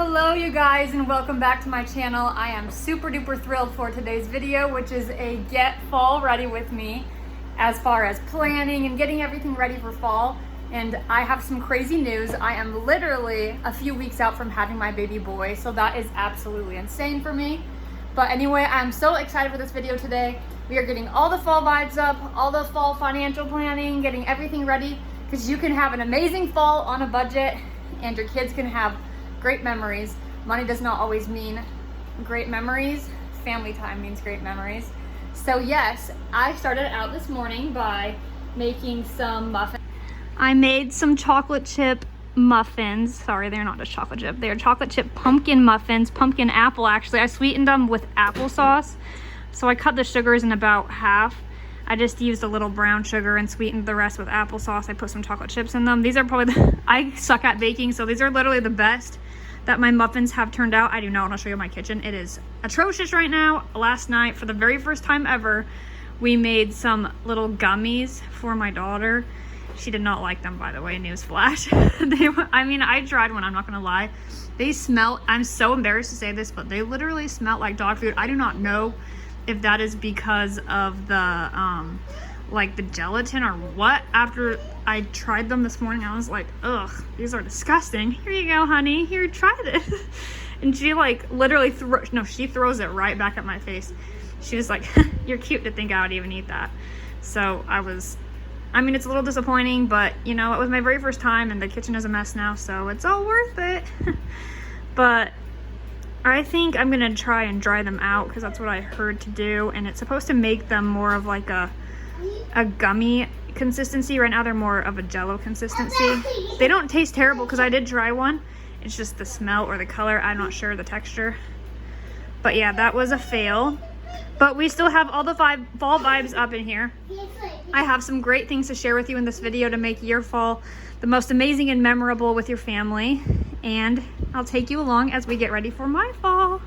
Hello you guys and welcome back to my channel. I am super duper thrilled for today's video, which is a get fall ready with me as far as planning and getting everything ready for fall. And I have some crazy news. I am literally a few weeks out from having my baby boy, so that is absolutely insane for me. But anyway, I'm so excited for this video today. We are getting all the fall vibes up, all the fall financial planning, getting everything ready, because you can have an amazing fall on a budget and your kids can have great memories. Money does not always mean great memories. Family time means great memories. So yes, I started out this morning by making some muffins. I made some chocolate chip muffins. Sorry, they're not just chocolate chip. They're chocolate chip pumpkin muffins, pumpkin apple actually. I sweetened them with applesauce. So I cut the sugars in about half. I just used a little brown sugar and sweetened the rest with applesauce. I put some chocolate chips in them. These are probably I suck at baking, so these are literally the best that my muffins have turned out. I do not want to show you my kitchen. It is atrocious right now. Last night, for the very first time ever, we made some little gummies for my daughter. She did not like them, by the way, newsflash. I tried one, I'm not gonna lie. They smell, I'm so embarrassed to say this, but they literally smell like dog food. I do not know if that is because of the like the gelatin or what. After I tried them this morning, I was like, ugh, these are disgusting. Here you go, honey, here, try this. And she like literally she throws it right back at my face. She was like, you're cute to think I would even eat that. So it's a little disappointing, but you know, it was my very first time and the kitchen is a mess now, so it's all worth it. But I think I'm gonna try and dry them out because that's what I heard to do, and it's supposed to make them more of like a gummy consistency. Right now they're more of a jello consistency. They don't taste terrible because I did try one. It's just the smell or the color, I'm not sure, the texture. But yeah, that was a fail. But we still have all the fall vibes up in here. I have some great things to share with you in this video to make your fall the most amazing and memorable with your family. And I'll take you along as we get ready for my fall.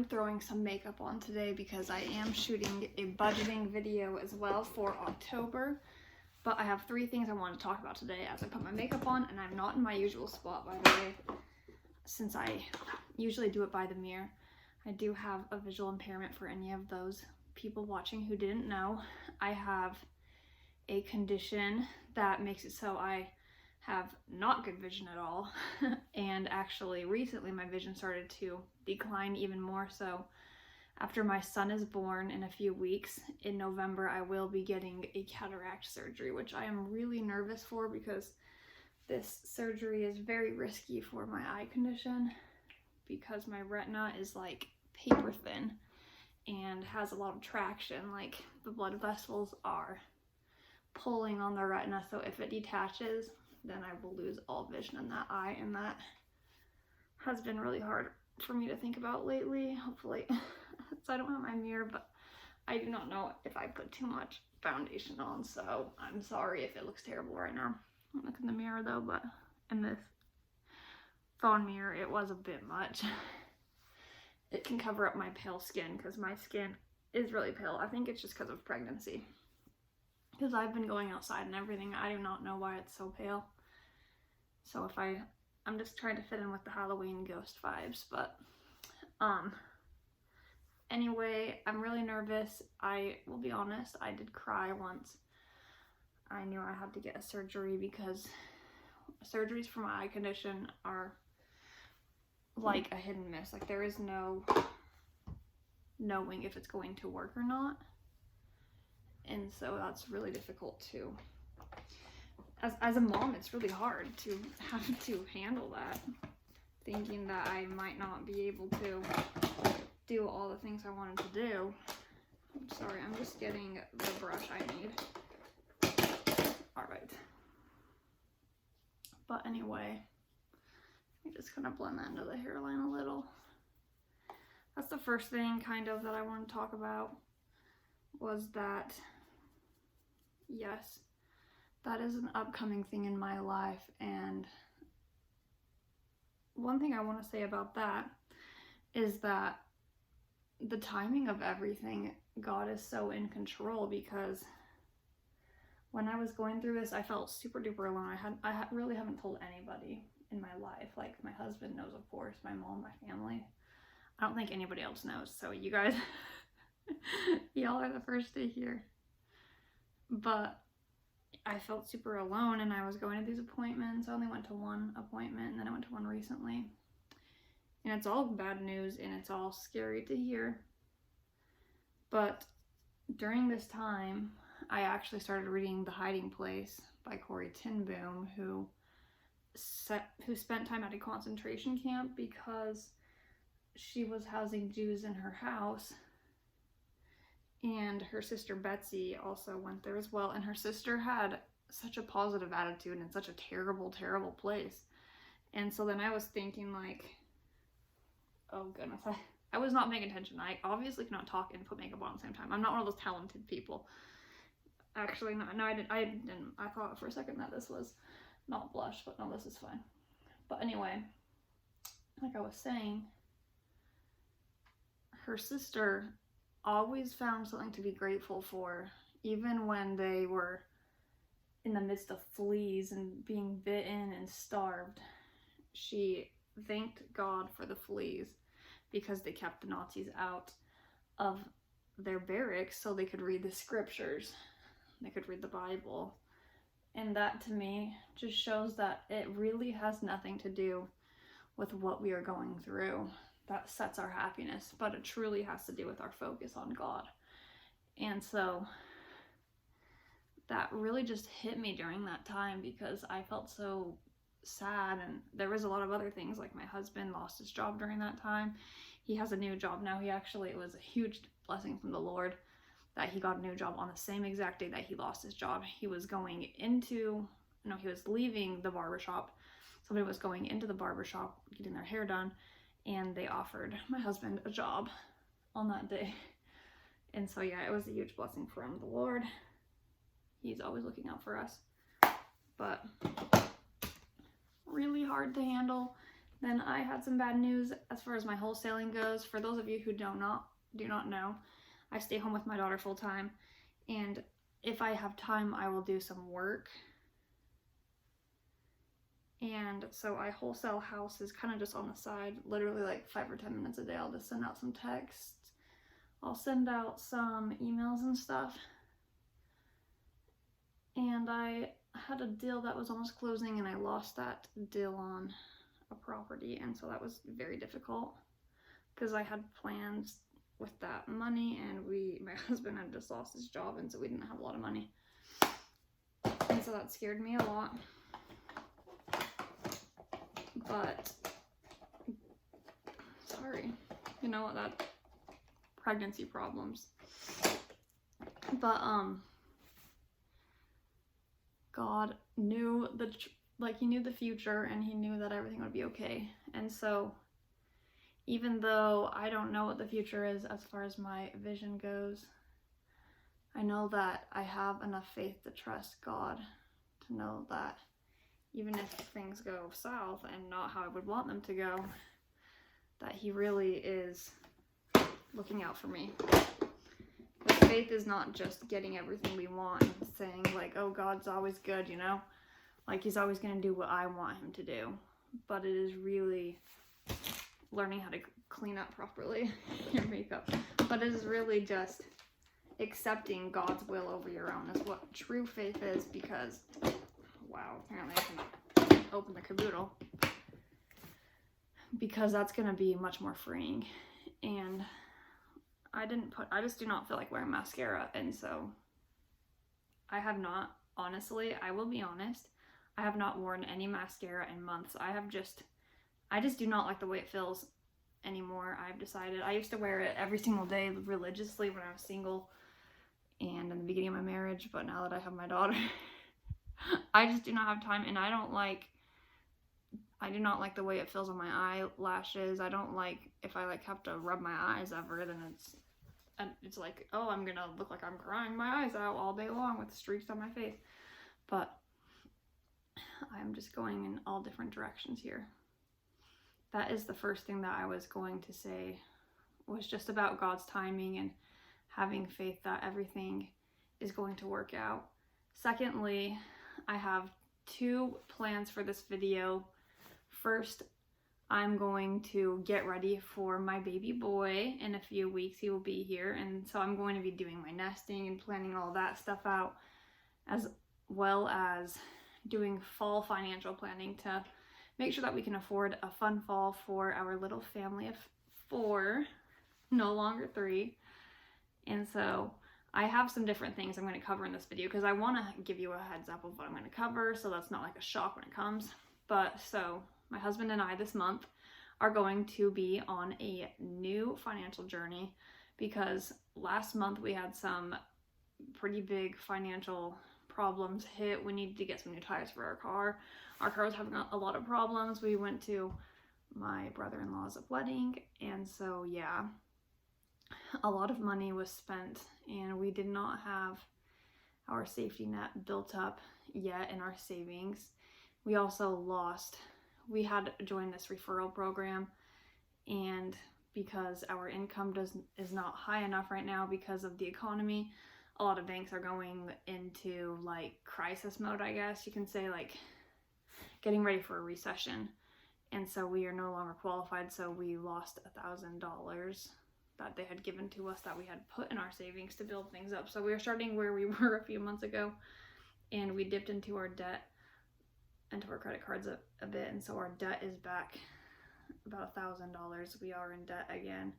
Throwing some makeup on today because I am shooting a budgeting video as well for October. But I have 3 things I want to talk about today as I put my makeup on, and I'm not in my usual spot, by the way, since I usually do it by the mirror. I do have a visual impairment. For any of those people watching who didn't know, I have a condition that makes it so I have not good vision at all. And actually recently my vision started to decline even more. So after my son is born in a few weeks, in November, I will be getting a cataract surgery, which I am really nervous for because this surgery is very risky for my eye condition because my retina is like paper thin and has a lot of traction. Like the blood vessels are pulling on the retina, so if it detaches, then I will lose all vision in that eye, and that has been really hard for me to think about lately. Hopefully, so I don't have my mirror, but I do not know if I put too much foundation on, so I'm sorry if it looks terrible right now. I don't look in the mirror though, but in this phone mirror, it was a bit much. It can cover up my pale skin because my skin is really pale. I think it's just because of pregnancy. Because I've been going outside and everything, I do not know why it's so pale. So I'm just trying to fit in with the Halloween ghost vibes, but anyway, I'm really nervous. I will be honest, I did cry once I knew I had to get a surgery because surgeries for my eye condition are like a hit and miss. Like there is no knowing if it's going to work or not. And so that's really difficult too. As a mom, it's really hard to have to handle that, thinking that I might not be able to do all the things I wanted to do. I'm sorry, I'm just getting the brush I need. All right. But anyway, I just kind of blend that into the hairline a little. That's the first thing kind of that I want to talk about, was that, yes, that is an upcoming thing in my life. And one thing I want to say about that is that the timing of everything, God is so in control, because when I was going through this, I felt super duper alone. I really haven't told anybody in my life. Like, my husband knows, of course, my mom, my family. I don't think anybody else knows, so you guys, y'all are the first to hear. But I felt super alone, and I was going to these appointments. I only went to one appointment, and then I went to one recently. And it's all bad news, and it's all scary to hear. But during this time, I actually started reading The Hiding Place by Corrie ten Boom, who spent time at a concentration camp because she was housing Jews in her house, and her sister Betsy also went there as well. And her sister had such a positive attitude in such a terrible, terrible place. And so then I was thinking, like, oh goodness, I was not paying attention. I obviously cannot talk and put makeup on at the same time. I'm not one of those talented people. Actually, no, I didn't. I thought for a second that this was not blush, but no, this is fine. But anyway, like I was saying, her sister always found something to be grateful for, even when they were in the midst of fleas and being bitten and starved. She thanked God for the fleas because they kept the Nazis out of their barracks so they could read the scriptures, they could read the Bible. And that, to me, just shows that it really has nothing to do with what we are going through that sets our happiness, but it truly has to do with our focus on God. And so that really just hit me during that time, because I felt so sad. And there was a lot of other things, like my husband lost his job during that time. He has a new job now. It was a huge blessing from the Lord that he got a new job on the same exact day that he lost his job. He was leaving the barbershop. Somebody was going into the barbershop getting their hair done, and they offered my husband a job on that day. And so yeah, it was a huge blessing from the Lord. He's always looking out for us. But really hard to handle. Then I had some bad news as far as my wholesaling goes. For those of you who do not know, I stay home with my daughter full time, and if I have time, I will do some work. And so I wholesale houses kind of just on the side, literally like 5 or 10 minutes a day. I'll just send out some texts. I'll send out some emails and stuff. And I had a deal that was almost closing, and I lost that deal on a property. And so that was very difficult, because I had plans with that money, and my husband had just lost his job, and so we didn't have a lot of money. And so that scared me a lot. But, sorry, you know what, that pregnancy problems. But, God knew he knew the future, and he knew that everything would be okay. And so, even though I don't know what the future is as far as my vision goes, I know that I have enough faith to trust God to know that even if things go south and not how I would want them to go, that he really is looking out for me. But faith is not just getting everything we want and saying, like, oh, God's always good, you know? Like, he's always going to do what I want him to do. But it is really learning how to clean up properly your makeup. But it is really just accepting God's will over your own is what true faith is, because, wow, apparently I can open the caboodle, because that's going to be much more freeing. And I just do not feel like wearing mascara, and so I have not, honestly, I will be honest, I have not worn any mascara in months. I just do not like the way it feels anymore. I've decided, I used to wear it every single day religiously when I was single and in the beginning of my marriage, but now that I have my daughter, I just do not have time, and I don't like I do not like the way it feels on my eyelashes. I don't like if I like have to rub my eyes ever, then it's like, oh, I'm gonna look like I'm crying my eyes out all day long with streaks on my face. But I'm just going in all different directions here. That is the first thing that I was going to say, was just about God's timing and having faith that everything is going to work out. Secondly, I have 2 plans for this video. First, I'm going to get ready for my baby boy. In a few weeks he will be here, and so I'm going to be doing my nesting and planning all that stuff out, as well as doing fall financial planning to make sure that we can afford a fun fall for our little family of 4, no longer 3. And so I have some different things I'm going to cover in this video because I want to give you a heads up of what I'm going to cover, so that's not like a shock when it comes. But so my husband and I this month are going to be on a new financial journey because last month we had some pretty big financial problems hit. We needed to get some new tires for our car. Our car was having a lot of problems. We went to my brother-in-law's wedding, and so yeah, a lot of money was spent, and we did not have our safety net built up yet in our savings. We also we had joined this referral program, and because our income is not high enough right now because of the economy, a lot of banks are going into like crisis mode, I guess you can say, like getting ready for a recession. And so we are no longer qualified, so we lost $1,000 that they had given to us that we had put in our savings to build things up. So we are starting where we were a few months ago, and we dipped into our debt, into our credit cards a bit, and so our debt is back about $1,000. We are in debt again,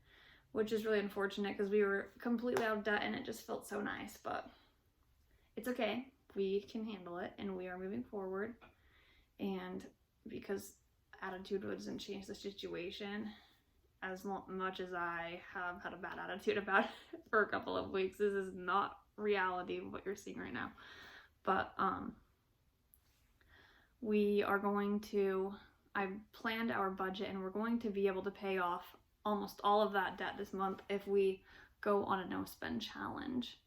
which is really unfortunate because we were completely out of debt and it just felt so nice, but it's okay. We can handle it, and we are moving forward. And because attitude doesn't change the situation, as much as I have had a bad attitude about it for a couple of weeks, this is not reality of what you're seeing right now. But we are going to, I planned our budget, and we're going to be able to pay off almost all of that debt this month if we go on a no spend challenge,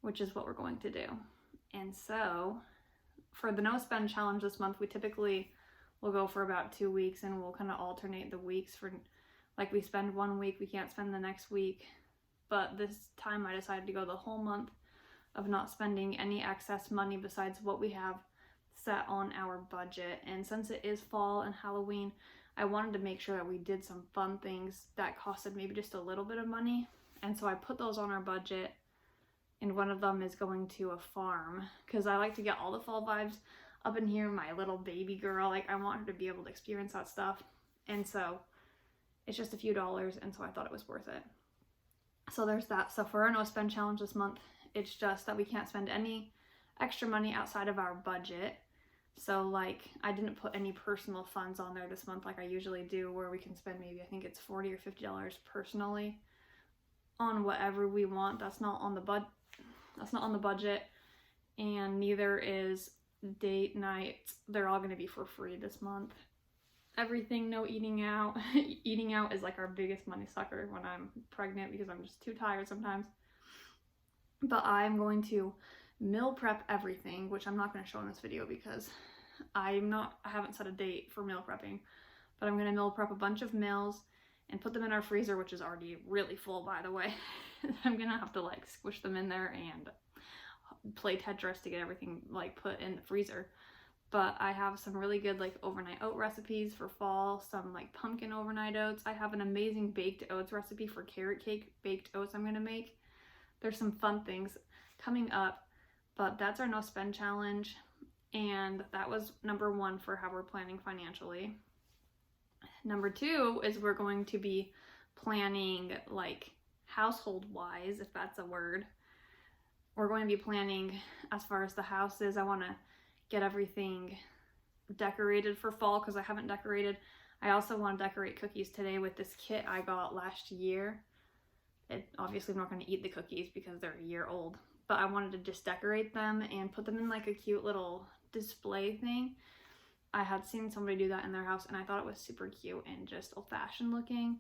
which is what we're going to do. And so for the no spend challenge this month, we typically will go for about 2 weeks, and we'll kind of alternate the weeks. For like, we spend 1 week, we can't spend the next week. But this time I decided to go the whole month of not spending any excess money besides what we have set on our budget. And since it is fall and Halloween, I wanted to make sure that we did some fun things that costed maybe just a little bit of money. And so I put those on our budget, and one of them is going to a farm because I like to get all the fall vibes up in here. My little baby girl, like, I want her to be able to experience that stuff. And so it's just a few dollars, and so I thought it was worth it. So there's that. So for our no spend challenge this month, it's just that we can't spend any extra money outside of our budget. So like, I didn't put any personal funds on there this month like I usually do, where we can spend maybe, I think it's $40 or $50 personally on whatever we want. That's not on the budget, and neither is date nights. They're all going to be for free this month. Everything, no eating out. Eating out is like our biggest money sucker when I'm pregnant because I'm just too tired sometimes. But I'm going to meal prep everything, which I'm not going to show in this video because I haven't set a date for meal prepping, but I'm going to meal prep a bunch of meals and put them in our freezer, which is already really full, by the way. I'm going to have to like squish them in there and play Tetris to get everything like put in the freezer. But I have some really good like overnight oat recipes for fall, some like pumpkin overnight oats. I have an amazing baked oats recipe for carrot cake baked oats I'm going to make. There's some fun things coming up, but that's our no spend challenge. And that was number 1 for how we're planning financially. Number 2 is we're going to be planning like household wise, if that's a word. We're going to be planning as far as the house is. I want to get everything decorated for fall because I haven't decorated. I also want to decorate cookies today with this kit I got last year. Obviously I'm not going to eat the cookies because they're a year old, but I wanted to just decorate them and put them in like a cute little display thing. I had seen somebody do that in their house and I thought it was super cute and just old-fashioned looking.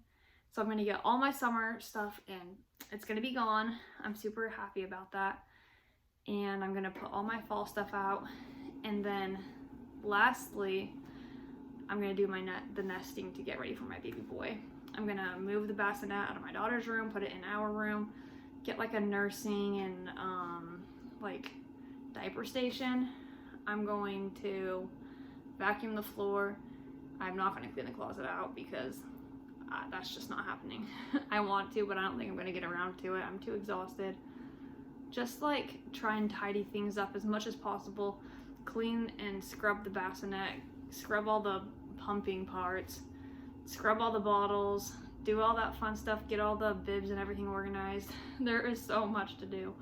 So I'm going to get all my summer stuff and it's going to be gone. I'm super happy about that. And I'm going to put all my fall stuff out. And then lastly, I'm going to do the nesting to get ready for my baby boy. I'm going to move the bassinet out of my daughter's room, put it in our room, get like a nursing and like diaper station. I'm going to vacuum the floor. I'm not going to clean the closet out because that's just not happening. I want to, but I don't think I'm going to get around to it. I'm too exhausted. Just like try and tidy things up as much as possible. Clean and scrub the bassinet, scrub all the pumping parts, scrub all the bottles, do all that fun stuff, get all the bibs and everything organized. There is so much to do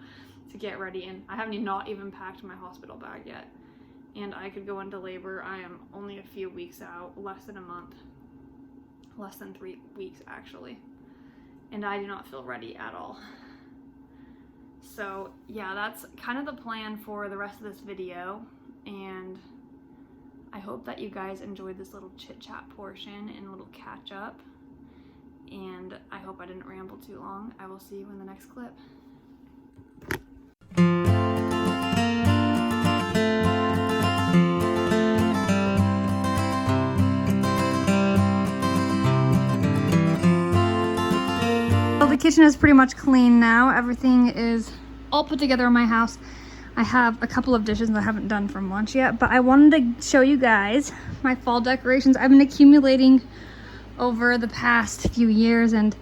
to get ready, and I haven't not even packed my hospital bag yet. And I could go into labor. I am only a few weeks out, less than a month, less than 3 weeks actually. And I do not feel ready at all. So yeah, that's kind of the plan for the rest of this video. And I hope that you guys enjoyed this little chit chat portion and a little catch up. And I hope I didn't ramble too long. I will see you in the next clip. The kitchen is pretty much clean now. Everything is all put together in my house. I have a couple of dishes that I haven't done from lunch yet, but I wanted to show you guys my fall decorations. I've been accumulating over the past few years, and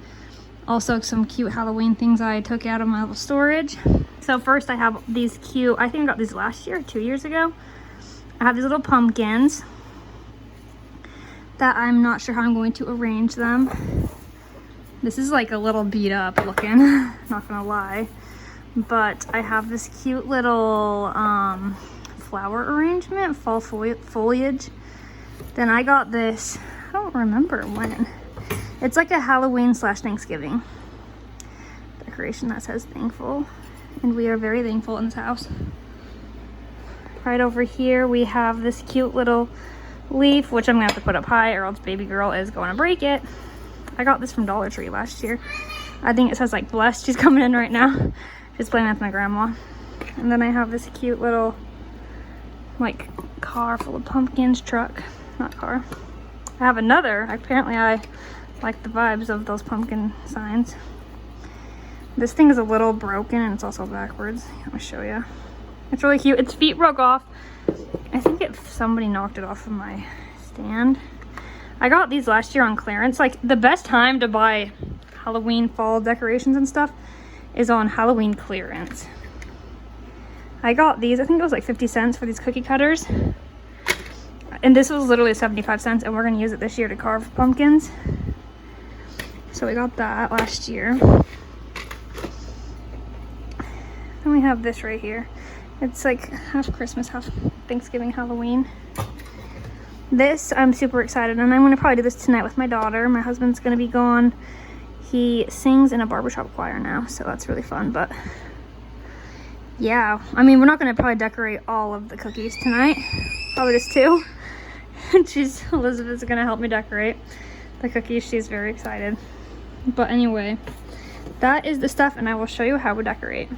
also some cute Halloween things I took out of my little storage. So first I have these cute, I think I got these last year, 2 years ago. I have these little pumpkins that I'm not sure how I'm going to arrange them. This is like a little beat up looking, not gonna lie. But I have this cute little flower arrangement, fall foliage. Then I got this, I don't remember when. It's like a Halloween / Thanksgiving decoration that says thankful. And we are very thankful in this house. Right over here we have this cute little leaf, which I'm gonna have to put up high or else baby girl is going to break it. I got this from Dollar Tree last year. I think it says like blessed. She's coming in right now. She's playing with my grandma. And then I have this cute little like car full of pumpkins, truck, not car. I have another, apparently I like the vibes of those pumpkin signs. This thing is a little broken and it's also backwards. Let me show you. It's really cute. Its feet broke off. I think somebody knocked it off of my stand. I got these last year on clearance. Like the best time to buy Halloween fall decorations and stuff is on Halloween clearance. I got these, I think it was like 50 cents for these cookie cutters. And this was literally 75 cents, and we're gonna use it this year to carve pumpkins. So we got that last year. Then we have this right here. It's like half Christmas, half Thanksgiving, Halloween. This, I'm super excited, and I'm gonna probably do this tonight with my daughter. My husband's gonna be gone. He sings in a barbershop choir now, so that's really fun. But yeah, I mean, we're not gonna probably decorate all of the cookies tonight. Probably just 2. Elizabeth's gonna help me decorate the cookies. She's very excited. But anyway, that is the stuff, and I will show you how we decorate.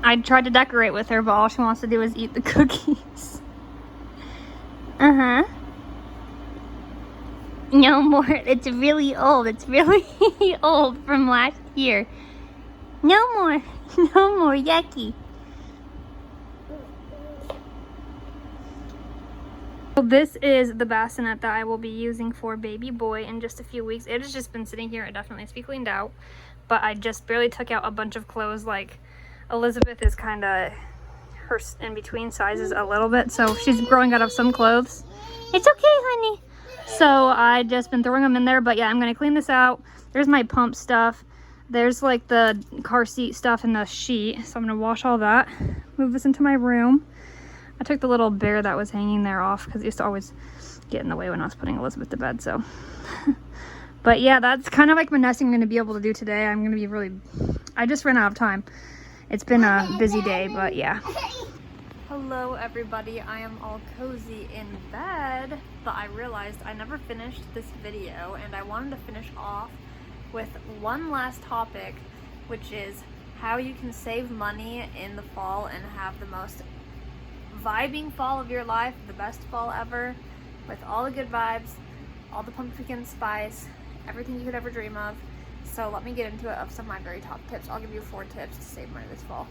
I tried to decorate with her, but all she wants to do is eat the cookies. Uh-huh. No more. It's really old. It's really old from last year. No more. No more. Yucky. This is the bassinet that I will be using for baby boy in just a few weeks. It has just been sitting here. It definitely needs to be cleaned out, but I just barely took out a bunch of clothes. Like Elizabeth is kind of her in between sizes a little bit, so she's growing out of some clothes. It's okay, honey. So I just been throwing them in there, but yeah, I'm gonna clean this out. There's my pump stuff. There's like the car seat stuff and the sheet, so I'm gonna wash all that. Move this into my room. I took the little bear that was hanging there off because it used to always get in the way when I was putting Elizabeth to bed, so. But yeah, that's kind of like my nesting I'm going to be able to do today. I'm going to be I just ran out of time. It's been a busy day, but yeah. Hello everybody, I am all cozy in bed, but I realized I never finished this video and I wanted to finish off with one last topic, which is how you can save money in the fall and have the most vibing fall of your life, the best fall ever, with all the good vibes, all the pumpkin spice, everything you could ever dream of. So let me get into it of some of my very top tips. I'll give you 4 tips to save money this fall.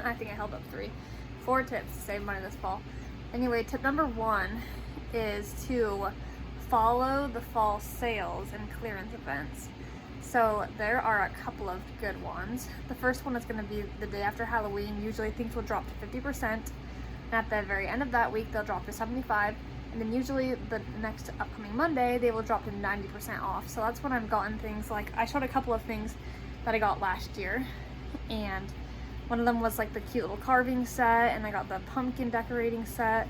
I think I held up 3. 4 tips to save money this fall. Anyway, tip number 1 is to follow the fall sales and clearance events. So there are a couple of good ones. The first one is going to be the day after Halloween. Usually things will drop to 50%. And at the very end of that week, they'll drop to 75%. And then usually the next upcoming Monday, they will drop to 90% off. So that's when I've gotten things like, I showed a couple of things that I got last year. And one of them was like the cute little carving set. And I got the pumpkin decorating set.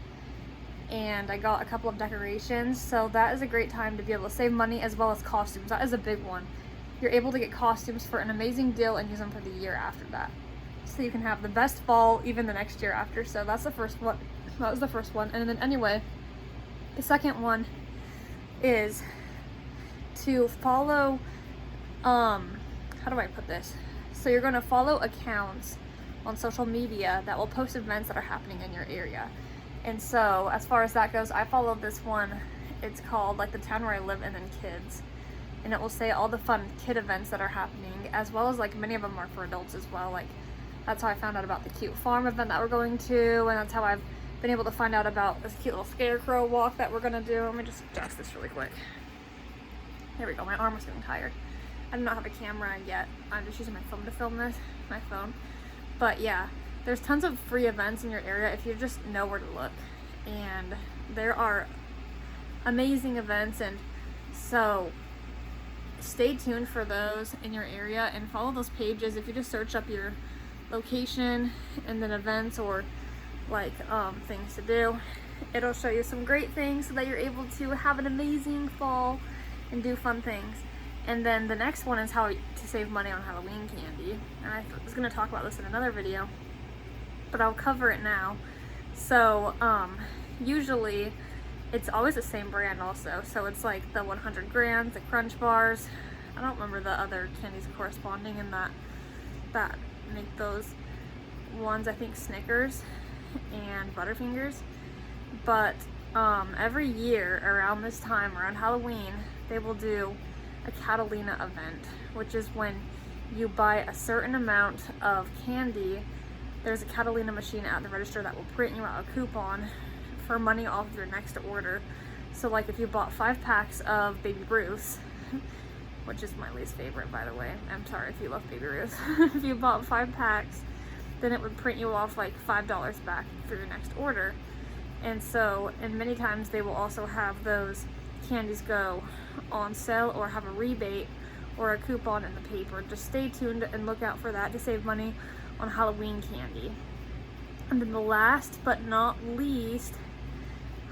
And I got a couple of decorations. So that is a great time to be able to save money as well as costumes. That is a big one. You're able to get costumes for an amazing deal and use them for the year after that. So you can have the best fall even the next year after. So that's the first one. That was the first one. And then anyway, the second one is to follow, how do I put this? So you're going to follow accounts on social media that will post events that are happening in your area. And so as far as that goes, I follow this one. It's called like the town where I live and then kids. And it will say all the fun kid events that are happening, as well as like many of them are for adults as well. Like that's how I found out about the cute farm event that we're going to, and that's how I've been able to find out about this cute little scarecrow walk that we're gonna do. Let me just adjust this really quick. There we go, my arm was getting tired. I do not have a camera yet. I'm just using my phone to film this, my phone. But yeah, there's tons of free events in your area if you just know where to look. And there are amazing events, and so stay tuned for those in your area and follow those pages. If you just search up your location and then events or like things to do, it'll show you some great things so that you're able to have an amazing fall and do fun things. And then the next one is how to save money on Halloween candy. And I was going to talk about this in another video, but I'll cover it now. So usually it's always the same brand also. So it's like the 100 grams, the Crunch Bars. I don't remember the other candies corresponding in that make those ones. I think Snickers and Butterfingers. But every year around this time, around Halloween, they will do a Catalina event, which is when you buy a certain amount of candy. There's a Catalina machine at the register that will print you out a coupon for money off your next order. So like if you bought 5 packs of Baby Ruths, which is my least favorite by the way, I'm sorry if you love Baby Ruths. If you bought 5 packs, then it would print you off like $5 back for your next order. And so, and many times they will also have those candies go on sale or have a rebate or a coupon in the paper. Just stay tuned and look out for that to save money on Halloween candy. And then the last but not least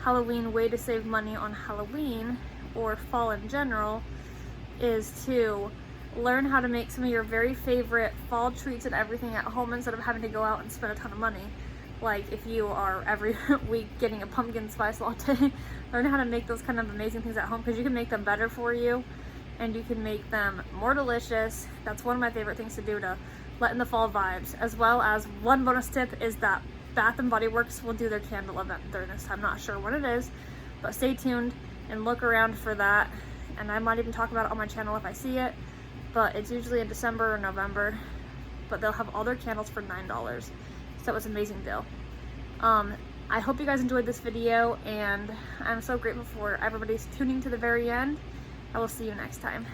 Halloween way to save money on Halloween or fall in general is to learn how to make some of your very favorite fall treats and everything at home instead of having to go out and spend a ton of money. Like if you are every week getting a pumpkin spice latte, learn how to make those kind of amazing things at home because you can make them better for you and you can make them more delicious. That's one of my favorite things to do to let in the fall vibes. As well as one bonus tip is that Bath & Body Works will do their candle event during this time. Not sure when it is, but stay tuned and look around for that. And I might even talk about it on my channel if I see it, but it's usually in December or November, but they'll have all their candles for $9. So it's an amazing deal. I hope you guys enjoyed this video, and I'm so grateful for everybody's tuning to the very end. I will see you next time.